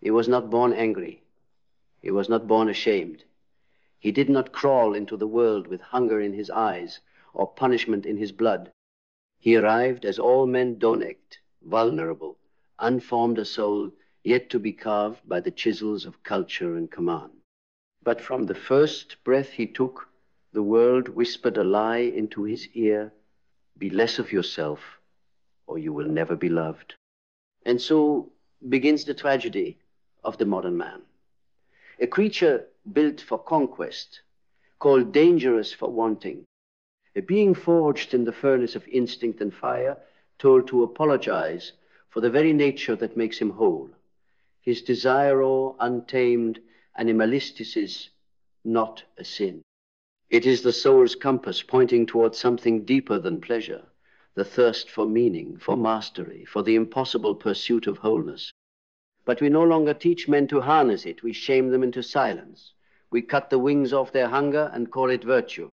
He was not born angry. He was not born ashamed. He did not crawl into the world with hunger in his eyes or punishment in his blood. He arrived as all men donate, vulnerable, unformed a soul, yet to be carved by the chisels of culture and command. But from the first breath he took, the world whispered a lie into his ear: be less of yourself, or you will never be loved. And so begins the tragedy of the modern man. A creature built for conquest, called dangerous for wanting, a being forged in the furnace of instinct and fire, told to apologize for the very nature that makes him whole. His desire, or untamed animalisticis, not a sin. It is the soul's compass pointing towards something deeper than pleasure, the thirst for meaning, for mastery, for the impossible pursuit of wholeness. But we no longer teach men to harness it. We shame them into silence. We cut the wings off their hunger and call it virtue.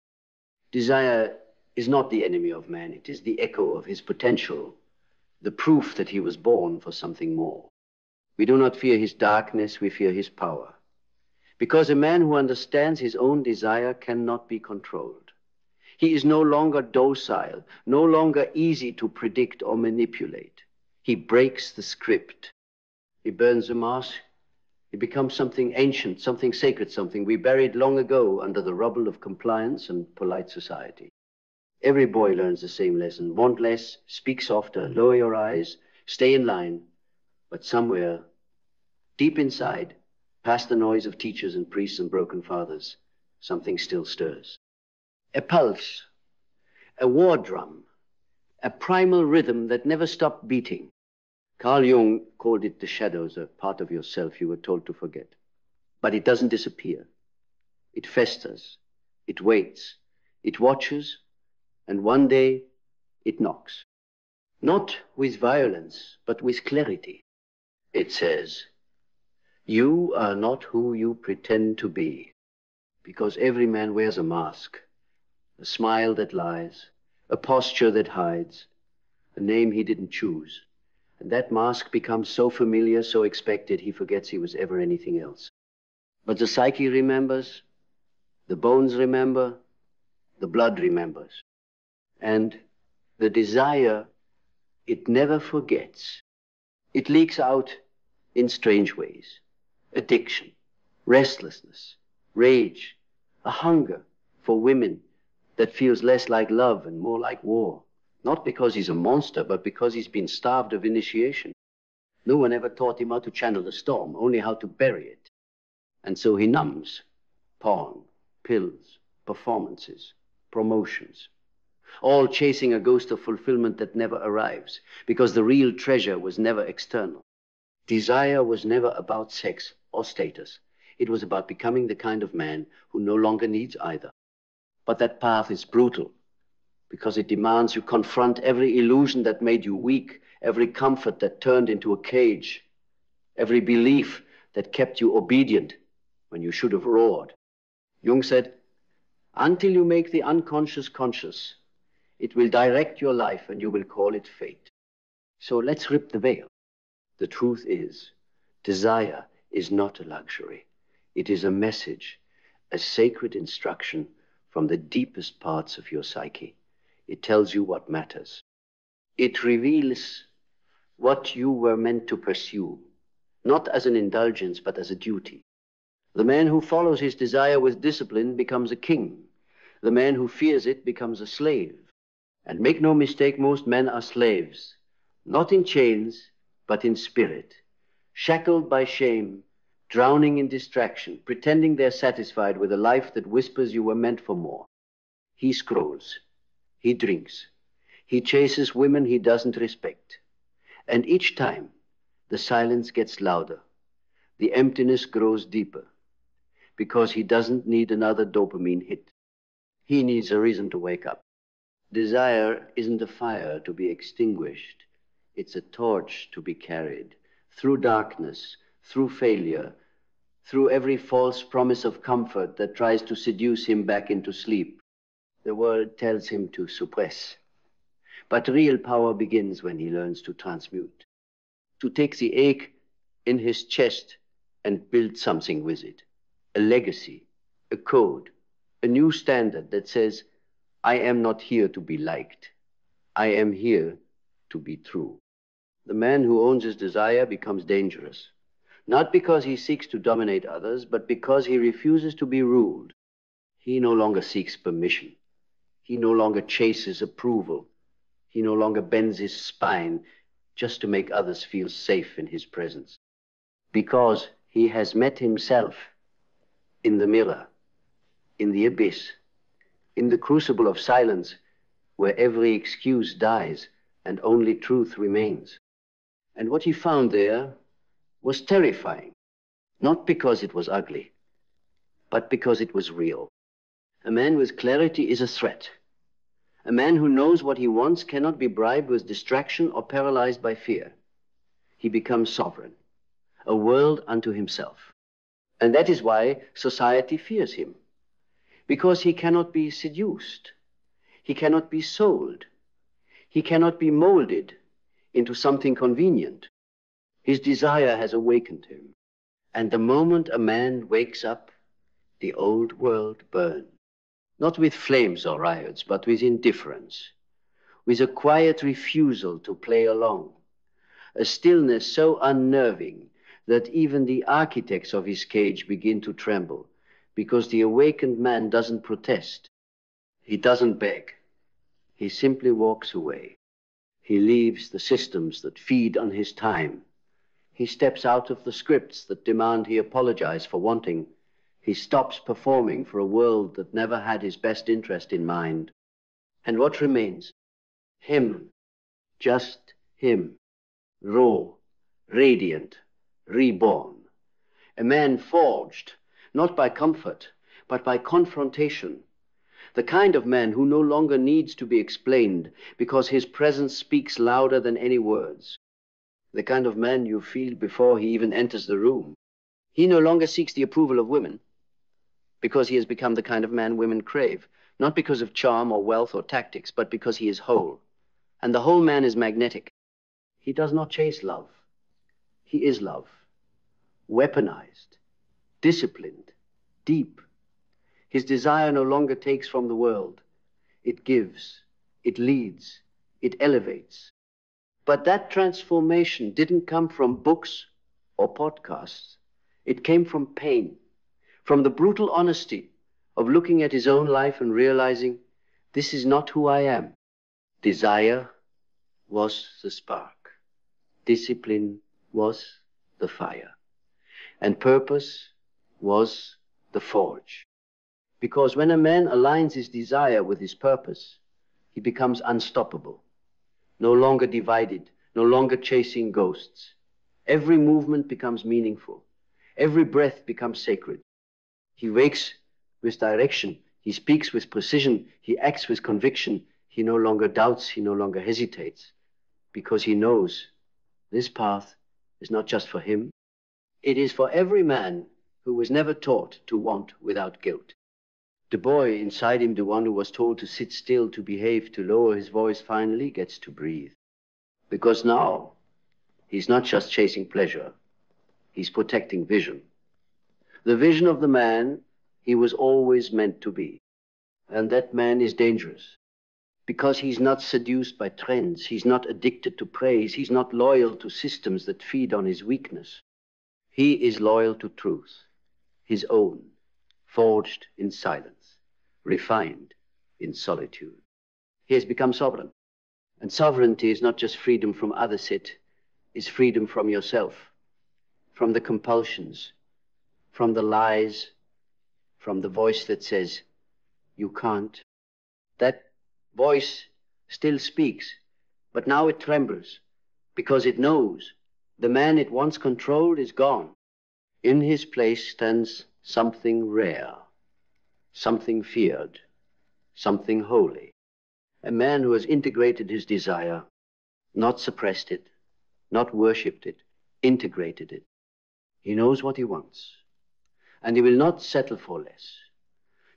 Desire is not the enemy of man. It is the echo of his potential, the proof that he was born for something more. We do not fear his darkness, we fear his power. Because a man who understands his own desire cannot be controlled. He is no longer docile, no longer easy to predict or manipulate. He breaks the script. He burns a mask. He becomes something ancient, something sacred, something we buried long ago under the rubble of compliance and polite society. Every boy learns the same lesson. Want less, speak softer, lower your eyes, stay in line. But somewhere, deep inside, past the noise of teachers and priests and broken fathers, something still stirs. A pulse, a war drum, a primal rhythm that never stopped beating. Carl Jung called it the shadows, a part of yourself you were told to forget. But it doesn't disappear. It festers, it waits, it watches, and one day it knocks. Not with violence, but with clarity. It says, you are not who you pretend to be, because every man wears a mask, a smile that lies, a posture that hides, a name he didn't choose. And that mask becomes so familiar, so expected, he forgets he was ever anything else. But the psyche remembers, the bones remember, the blood remembers. And the desire, it never forgets. It leaks out in strange ways. Addiction, restlessness, rage, a hunger for women that feels less like love and more like war. Not because he's a monster, but because he's been starved of initiation. No one ever taught him how to channel the storm, only how to bury it. And so he numbs. Porn, pills, performances, promotions. All chasing a ghost of fulfillment that never arrives, because the real treasure was never external. Desire was never about sex or status. It was about becoming the kind of man who no longer needs either. But that path is brutal, because it demands you confront every illusion that made you weak, every comfort that turned into a cage, every belief that kept you obedient when you should have roared. Jung said, until you make the unconscious conscious, it will direct your life and you will call it fate. So let's rip the veil. The truth is, desire is not a luxury. It is a message, a sacred instruction from the deepest parts of your psyche. It tells you what matters. It reveals what you were meant to pursue, not as an indulgence, but as a duty. The man who follows his desire with discipline becomes a king. The man who fears it becomes a slave. And make no mistake, most men are slaves, not in chains, but in spirit, shackled by shame, drowning in distraction, pretending they're satisfied with a life that whispers you were meant for more. He scrolls. He drinks. He chases women he doesn't respect. And each time, the silence gets louder. The emptiness grows deeper, because he doesn't need another dopamine hit. He needs a reason to wake up. Desire isn't a fire to be extinguished. It's a torch to be carried through darkness, through failure, through every false promise of comfort that tries to seduce him back into sleep. The world tells him to suppress. But real power begins when he learns to transmute, to take the ache in his chest and build something with it. A legacy, a code, a new standard that says, I am not here to be liked. I am here to be true. The man who owns his desire becomes dangerous, not because he seeks to dominate others, but because he refuses to be ruled. He no longer seeks permission. He no longer chases approval. He no longer bends his spine just to make others feel safe in his presence. Because he has met himself in the mirror, in the abyss, in the crucible of silence where every excuse dies and only truth remains. And what he found there was terrifying, not because it was ugly, but because it was real. A man with clarity is a threat. A man who knows what he wants cannot be bribed with distraction or paralyzed by fear. He becomes sovereign, a world unto himself. And that is why society fears him, because he cannot be seduced. He cannot be sold. He cannot be molded into something convenient. His desire has awakened him. And the moment a man wakes up, the old world burns. Not with flames or riots, but with indifference, with a quiet refusal to play along, a stillness so unnerving that even the architects of his cage begin to tremble, because the awakened man doesn't protest. He doesn't beg. He simply walks away. He leaves the systems that feed on his time. He steps out of the scripts that demand he apologize for wanting. He stops performing for a world that never had his best interest in mind. And what remains? Him. Just him. Raw, radiant, reborn. A man forged, not by comfort, but by confrontation. The kind of man who no longer needs to be explained because his presence speaks louder than any words. The kind of man you feel before he even enters the room. He no longer seeks the approval of women because he has become the kind of man women crave, not because of charm or wealth or tactics, but because he is whole. And the whole man is magnetic. He does not chase love. He is love. Weaponized, disciplined, deep. His desire no longer takes from the world. It gives, it leads, it elevates. But that transformation didn't come from books or podcasts. It came from pain, from the brutal honesty of looking at his own life and realizing, this is not who I am. Desire was the spark. Discipline was the fire. And purpose was the forge. Because when a man aligns his desire with his purpose, he becomes unstoppable, no longer divided, no longer chasing ghosts. Every movement becomes meaningful. Every breath becomes sacred. He wakes with direction. He speaks with precision. He acts with conviction. He no longer doubts. He no longer hesitates, because he knows this path is not just for him. It is for every man who was never taught to want without guilt. The boy inside him, the one who was told to sit still, to behave, to lower his voice, finally gets to breathe. Because now, he's not just chasing pleasure. He's protecting vision. The vision of the man he was always meant to be. And that man is dangerous. Because he's not seduced by trends. He's not addicted to praise. He's not loyal to systems that feed on his weakness. He is loyal to truth, his own, forged in silence, refined in solitude. He has become sovereign. And sovereignty is not just freedom from others, it is freedom from yourself, from the compulsions, from the lies, from the voice that says, you can't. That voice still speaks, but now it trembles, because it knows the man it once controlled is gone. In his place stands something rare, something feared, something holy. A man who has integrated his desire, not suppressed it, not worshipped it, integrated it. He knows what he wants, and he will not settle for less.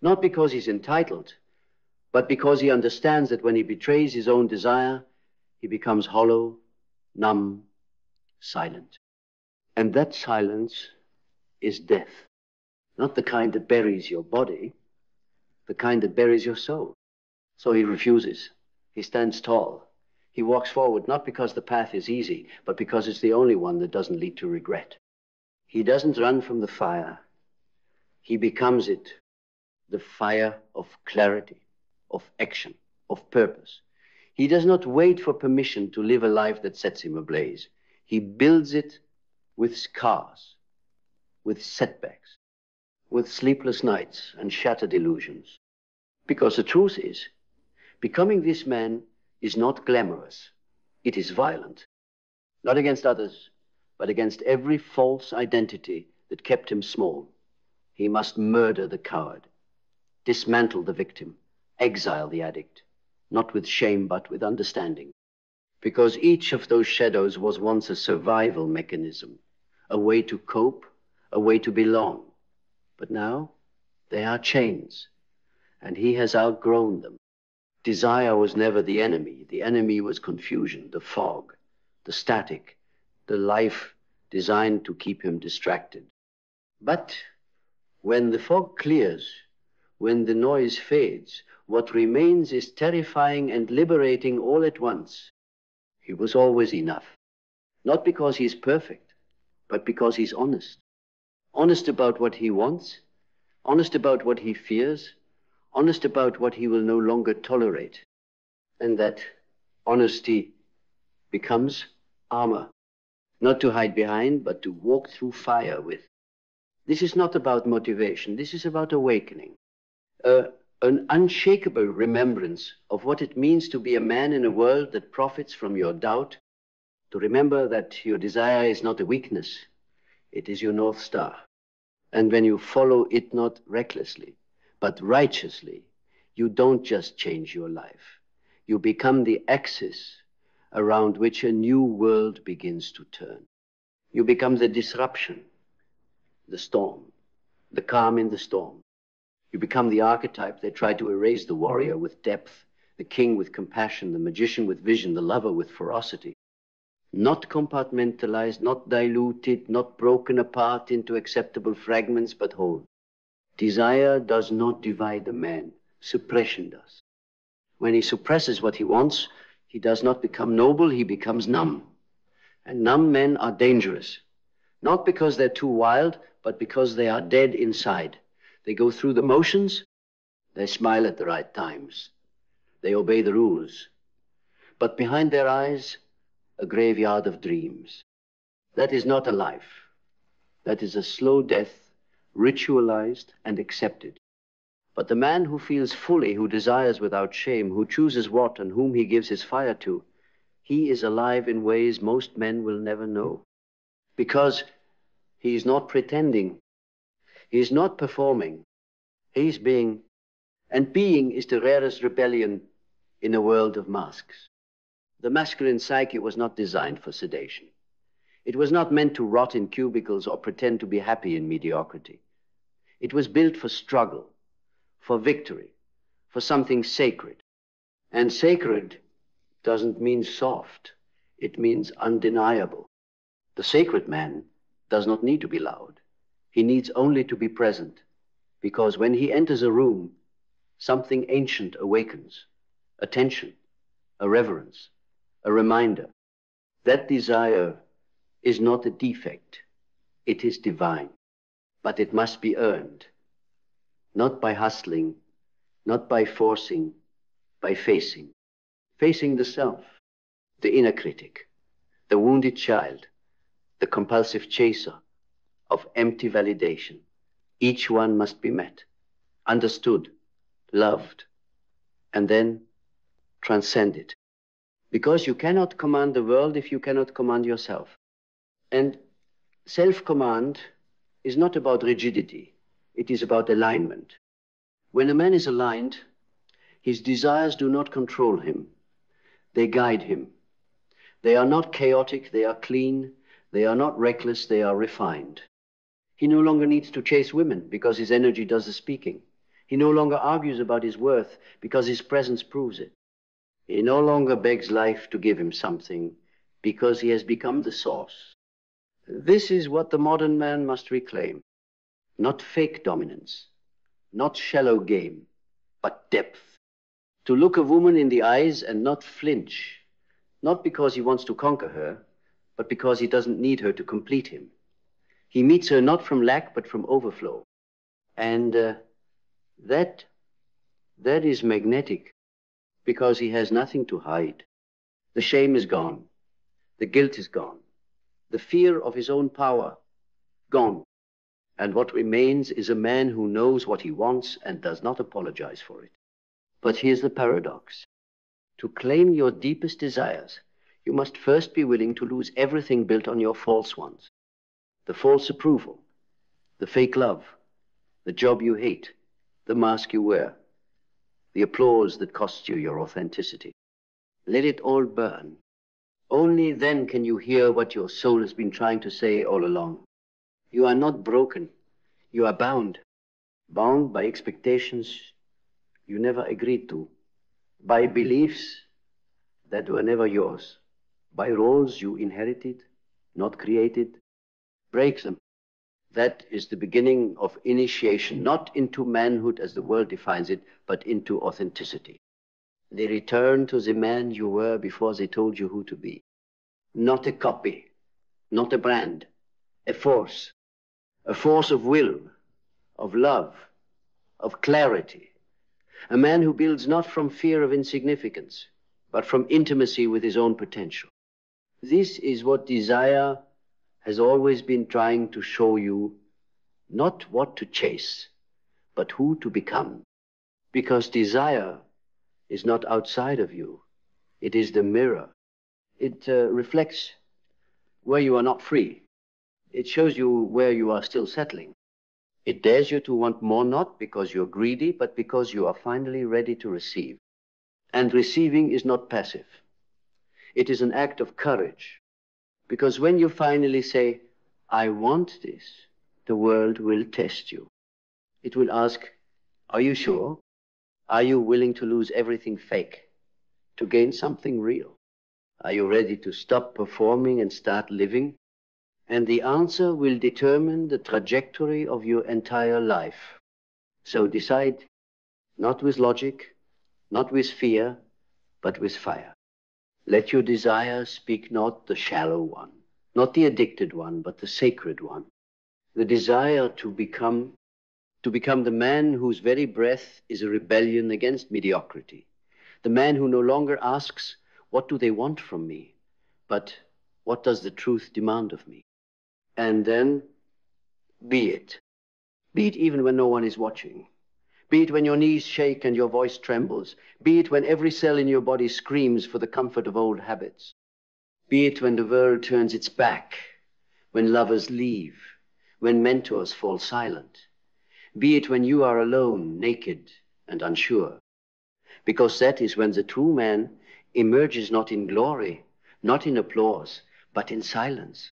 Not because he's entitled, but because he understands that when he betrays his own desire, he becomes hollow, numb, silent. And that silence is death. Not the kind that buries your body, the kind that buries your soul. So he refuses. He stands tall. He walks forward, not because the path is easy, but because it's the only one that doesn't lead to regret. He doesn't run from the fire. He becomes it, the fire of clarity, of action, of purpose. He does not wait for permission to live a life that sets him ablaze. He builds it with scars, with setbacks, with sleepless nights and shattered illusions. Because the truth is, becoming this man is not glamorous. It is violent. Not against others, but against every false identity that kept him small. He must murder the coward, dismantle the victim, exile the addict, not with shame, but with understanding. Because each of those shadows was once a survival mechanism, a way to cope, a way to belong. But now they are chains, and he has outgrown them. Desire was never the enemy. The enemy was confusion, the fog, the static, the life designed to keep him distracted. But when the fog clears, when the noise fades, what remains is terrifying and liberating all at once. He was always enough. Not because he's perfect, but because he's honest. Honest about what he wants, honest about what he fears, honest about what he will no longer tolerate. And that honesty becomes armor, not to hide behind, but to walk through fire with. This is not about motivation. This is about awakening. An unshakable remembrance of what it means to be a man in a world that profits from your doubt, to remember that your desire is not a weakness, it is your North Star. And when you follow it not recklessly, but righteously, you don't just change your life. You become the axis around which a new world begins to turn. You become the disruption, the storm, the calm in the storm. You become the archetype that tried to erase the warrior with depth, the king with compassion, the magician with vision, the lover with ferocity. Not compartmentalized, not diluted, not broken apart into acceptable fragments, but whole. Desire does not divide a man. Suppression does. When he suppresses what he wants, he does not become noble, he becomes numb. And numb men are dangerous. Not because they're too wild, but because they are dead inside. They go through the motions, they smile at the right times, they obey the rules. But behind their eyes, a graveyard of dreams. That is not a life. That is a slow death, ritualized and accepted. But the man who feels fully, who desires without shame, who chooses what and whom he gives his fire to, he is alive in ways most men will never know. Because he is not pretending. He is not performing. He is being. And being is the rarest rebellion in a world of masks. The masculine psyche was not designed for sedation. It was not meant to rot in cubicles or pretend to be happy in mediocrity. It was built for struggle, for victory, for something sacred. And sacred doesn't mean soft. It means undeniable. The sacred man does not need to be loud. He needs only to be present, because when he enters a room, something ancient awakens, a tension, a reverence, a reminder. That desire is not a defect. It is divine, but it must be earned, not by hustling, not by forcing, by facing. Facing the self, the inner critic, the wounded child, the compulsive chaser of empty validation. Each one must be met, understood, loved, and then transcended. Because you cannot command the world if you cannot command yourself. And self-command is not about rigidity. It is about alignment. When a man is aligned, his desires do not control him. They guide him. They are not chaotic, they are clean. They are not reckless, they are refined. He no longer needs to chase women because his energy does the speaking. He no longer argues about his worth because his presence proves it. He no longer begs life to give him something because he has become the source. This is what the modern man must reclaim. not fake dominance, not shallow game, but depth. To look a woman in the eyes and not flinch, not because he wants to conquer her, but because he doesn't need her to complete him. He meets her not from lack, but from overflow. And that is magnetic, because he has nothing to hide. The shame is gone. The guilt is gone. The fear of his own power, gone. And what remains is a man who knows what he wants and does not apologize for it. But here's the paradox. To claim your deepest desires, you must first be willing to lose everything built on your false ones. The false approval, the fake love, the job you hate, the mask you wear, the applause that costs you your authenticity. Let it all burn. Only then can you hear what your soul has been trying to say all along. You are not broken. You are bound. Bound by expectations you never agreed to, by beliefs that were never yours, by roles you inherited, not created. Break them. That is the beginning of initiation, not into manhood as the world defines it, but into authenticity. They return to the man you were before they told you who to be. Not a copy, not a brand, a force of will, of love, of clarity. A man who builds not from fear of insignificance, but from intimacy with his own potential. This is what desire has always been trying to show you, not what to chase, but who to become. Because desire is not outside of you. It is the mirror. It reflects where you are not free. It shows you where you are still settling. It dares you to want more, not because you're greedy, but because you are finally ready to receive. And receiving is not passive. It is an act of courage. Because when you finally say, I want this, the world will test you. It will ask, are you sure? Are you willing to lose everything fake to gain something real? Are you ready to stop performing and start living? And the answer will determine the trajectory of your entire life. So decide, not with logic, not with fear, but with fire. Let your desire speak not the shallow one, not the addicted one, but the sacred one. The desire to become the man whose very breath is a rebellion against mediocrity. The man who no longer asks, what do they want from me? But what does the truth demand of me? And then, be it. Be it even when no one is watching. Be it when your knees shake and your voice trembles. Be it when every cell in your body screams for the comfort of old habits. Be it when the world turns its back, when lovers leave, when mentors fall silent. Be it when you are alone, naked, and unsure. Because that is when the true man emerges not in glory, not in applause, but in silence.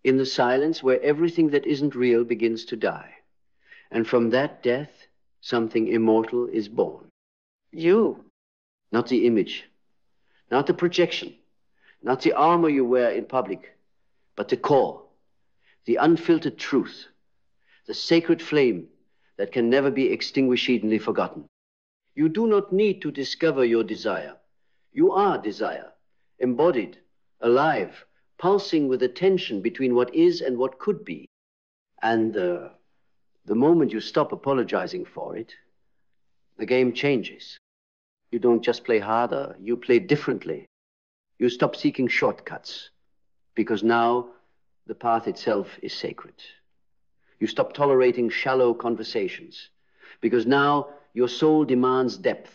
In the silence where everything that isn't real begins to die. And from that death, something immortal is born. You, not the image, not the projection, not the armor you wear in public, but the core, the unfiltered truth, the sacred flame that can never be extinguishedly forgotten. You do not need to discover your desire. You are desire, embodied, alive, pulsing with a tension between what is and what could be. And the moment you stop apologizing for it, the game changes. You don't just play harder, you play differently. You stop seeking shortcuts, because now the path itself is sacred. You stop tolerating shallow conversations, because now your soul demands depth.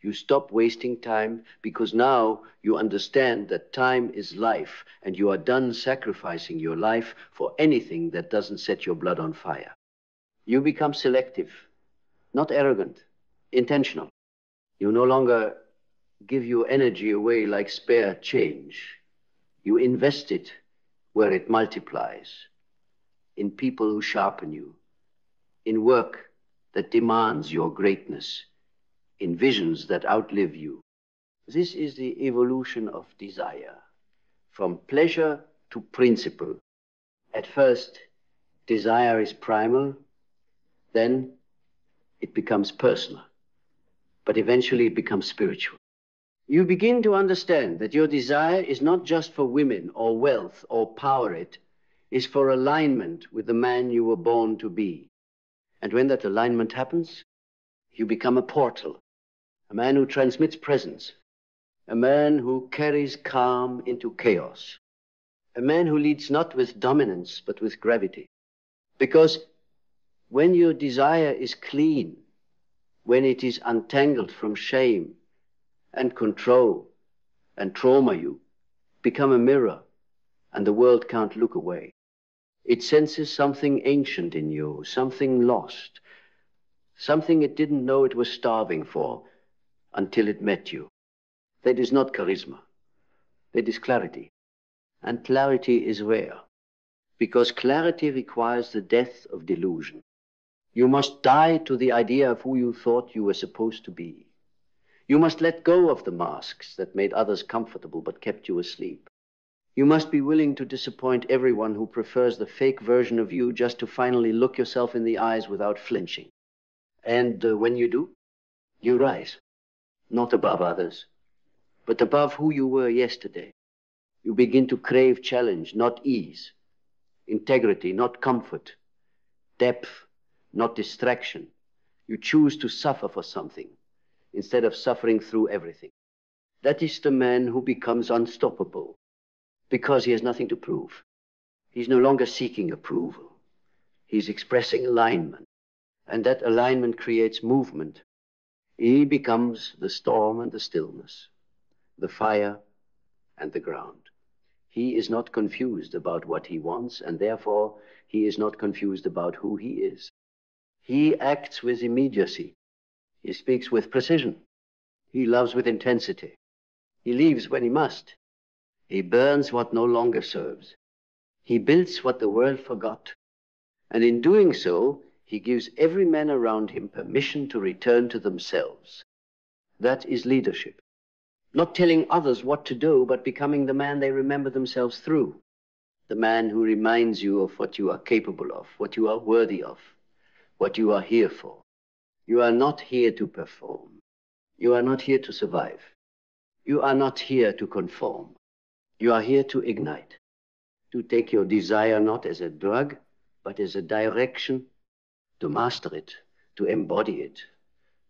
You stop wasting time, because now you understand that time is life, and you are done sacrificing your life for anything that doesn't set your blood on fire. You become selective, not arrogant, intentional. You no longer give your energy away like spare change. You invest it where it multiplies, in people who sharpen you, in work that demands your greatness, in visions that outlive you. This is the evolution of desire, from pleasure to principle. At first, desire is primal, then it becomes personal, but eventually it becomes spiritual. You begin to understand that your desire is not just for women or wealth or power, it is for alignment with the man you were born to be. And when that alignment happens, you become a portal, a man who transmits presence, a man who carries calm into chaos, a man who leads not with dominance, but with gravity. Because when your desire is clean, when it is untangled from shame and control and trauma, you become a mirror, and the world can't look away. It senses something ancient in you, something lost, something it didn't know it was starving for until it met you. That is not charisma. That is clarity. And clarity is rare, because clarity requires the death of delusion. You must die to the idea of who you thought you were supposed to be. You must let go of the masks that made others comfortable but kept you asleep. You must be willing to disappoint everyone who prefers the fake version of you just to finally look yourself in the eyes without flinching. And when you do, you rise, not above others, but above who you were yesterday. You begin to crave challenge, not ease, integrity, not comfort, depth, not distraction. You choose to suffer for something instead of suffering through everything. That is the man who becomes unstoppable because he has nothing to prove. He's no longer seeking approval. He's expressing alignment, and that alignment creates movement. He becomes the storm and the stillness, the fire and the ground. He is not confused about what he wants, and therefore he is not confused about who he is. He acts with immediacy. He speaks with precision. He loves with intensity. He leaves when he must. He burns what no longer serves. He builds what the world forgot. And in doing so, he gives every man around him permission to return to themselves. That is leadership. Not telling others what to do, but becoming the man they remember themselves through. The man who reminds you of what you are capable of, what you are worthy of, what you are here for. You are not here to perform. You are not here to survive. You are not here to conform. You are here to ignite, to take your desire not as a drug, but as a direction, to master it, to embody it,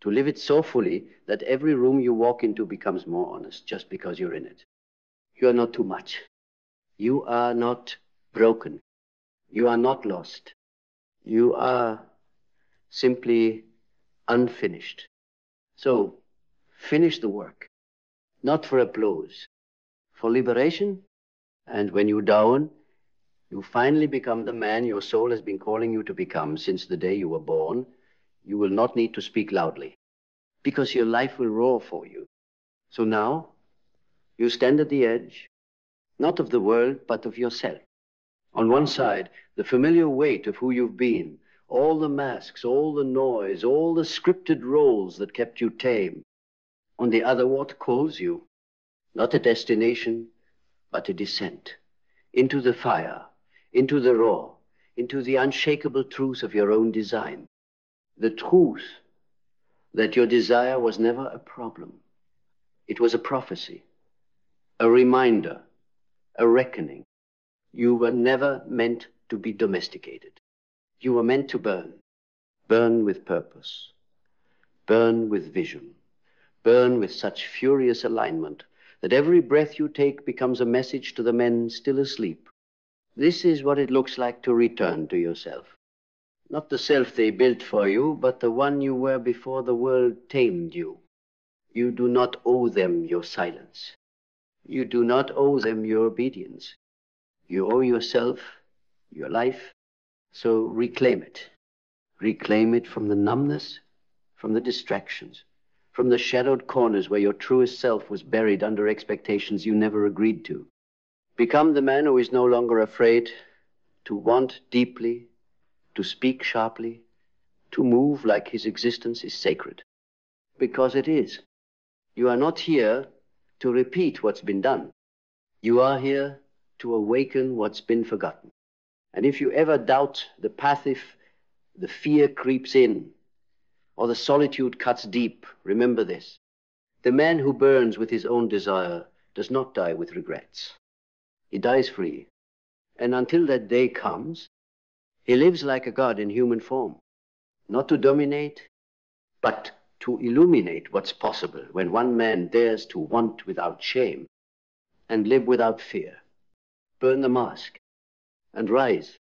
to live it so fully that every room you walk into becomes more honest just because you're in it. You are not too much. You are not broken. You are not lost. You are simply unfinished. So, finish the work, not for applause, for liberation. And when you down, you finally become the man your soul has been calling you to become since the day you were born. You will not need to speak loudly, because your life will roar for you. So now, you stand at the edge, not of the world, but of yourself. On one side, the familiar weight of who you've been, all the masks, all the noise, all the scripted roles that kept you tame. On the other, what calls you? Not a destination, but a descent into the fire, into the raw, into the unshakable truth of your own design. The truth that your desire was never a problem. It was a prophecy, a reminder, a reckoning. You were never meant to be domesticated. You were meant to burn. Burn with purpose. Burn with vision. Burn with such furious alignment that every breath you take becomes a message to the men still asleep. This is what it looks like to return to yourself. Not the self they built for you, but the one you were before the world tamed you. You do not owe them your silence. You do not owe them your obedience. You owe yourself your life, so reclaim it. Reclaim it from the numbness, from the distractions, from the shadowed corners where your truest self was buried under expectations you never agreed to. Become the man who is no longer afraid to want deeply, to speak sharply, to move like his existence is sacred. Because it is. You are not here to repeat what's been done. You are here to awaken what's been forgotten. And if you ever doubt the path, if the fear creeps in, or the solitude cuts deep, remember this. The man who burns with his own desire does not die with regrets. He dies free. And until that day comes, he lives like a god in human form, not to dominate, but to illuminate what's possible when one man dares to want without shame and live without fear. Burn the mask and rise.